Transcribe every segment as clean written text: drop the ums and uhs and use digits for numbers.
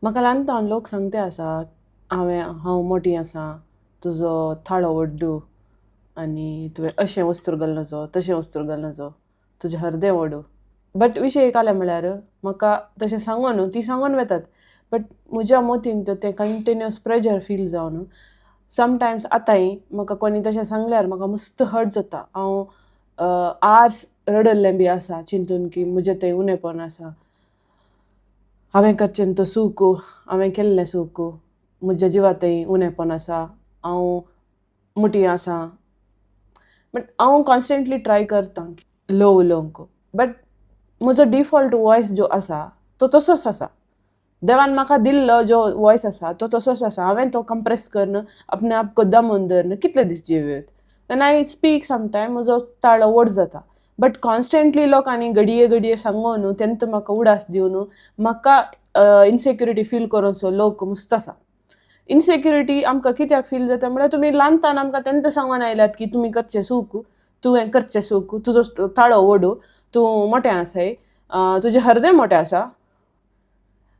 म्हाका ल्हानपणान लोक सांगते आसा हांव मोठी आसा, तुजो थाळो व्हड्डू आनी तुवें अशें वस्त्र घालूं नजो तशें वस्त्र घालूं नजो, तुजें हरदें व्हडू. बट विशय एक जालें म्हळ्यार म्हाका तशें सांगून ती सांगून वेतात, बट म्हज्या मतीन तें कंटिन्युअस प्रेजर फील जावन समटायम्स आतांय म्हाका कोणी तशें सांगल्यार म्हाका मस्त हर्ट जाता. हांव आर्स रडल्लें बी आसा चिंतून की म्हजें तें उणेंपण आसा, हांवें करचें तो सूख हांवें केल्लें सूख म्हज्या जिवातय उणेंपण आसा, हांव मुटी आसा. बट हांव कॉन्स्टंटली ट्राय करतां लो उलोवंक, बट म्हजो डिफॉल्ट वॉयस जो आसा तो तसोच आसा. देवान म्हाका दिल्लो जो वॉयस आसा तो तसोच आसा. हांवें तो कंप्रेस करन आपणे आप को दमोन धरन कितले दीस जिवेत. वेन आय स्पीक समटायम म्हजो ताळो व्हड जाता. बट कॉन्स्टंटली लोकांनी घडये घडये सांगून तेंत म्हाका उडास दिवन म्हाका इनसेक्युरिटी फील करूनसो लोक मस्त आसा. इनसेक्युरिटी आमकां कित्याक फील जाता म्हळ्यार तुमी ल्हानपण आमकां तेंत सांगून आयल्यात की तुमी करचें सूख, तुवें करचें सूख, तुजो ताळो व्हडू, तूं मोटें आसाय, तुजें हरदें मोटें आसा.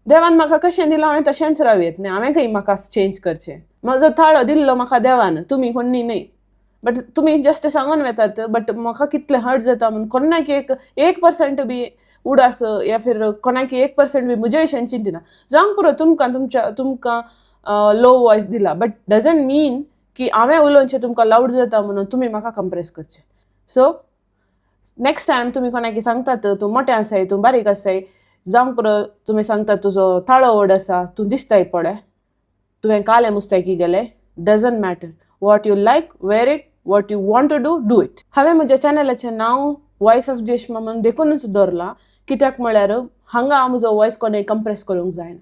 देवान म्हाका कशें दिलां हांवें तशेंच रावयत न्ही, हांवें खंय म्हाका चेंज करचें. म्हजो थाळो दिल्लो म्हाका देवान, तुमी कोणी न्हय. बट तुमी जस्ट सांगून वेतात, बट म्हाका कितलें हर्ट जाता म्हूण कोणाक 1% बी उडास या फिर कोणाक 1% बी म्हजे भशेन चिंतिना. जावंक पुरो तुमकां लो वॉयस दिला, बट डजंट मीन की हांवें उलोवचें तुमकां लावड जाता म्हणून तुमी म्हाका कंप्रेस करचें. सो नेक्स्ट टायम तुमी कोणाक सांगतात तूं मोटें आसाय, तूं बारीक आसाय, जावंक पुरो तुमी सांगतात तुजो थाळो व्हड आसा, तूं दिसताय पळय, तुवें काले मुस्ताकी गेले, doesn't matter. What you like wear it, what you want to do it. हांवें म्हज्या चॅनलाचें नांव वॉयस ऑफ जेश्मा म्हणून देखूनच दवरलां, कित्याक म्हळ्यार हांगा म्हजो वॉयस कोणें कंप्रेस करूंक जायना.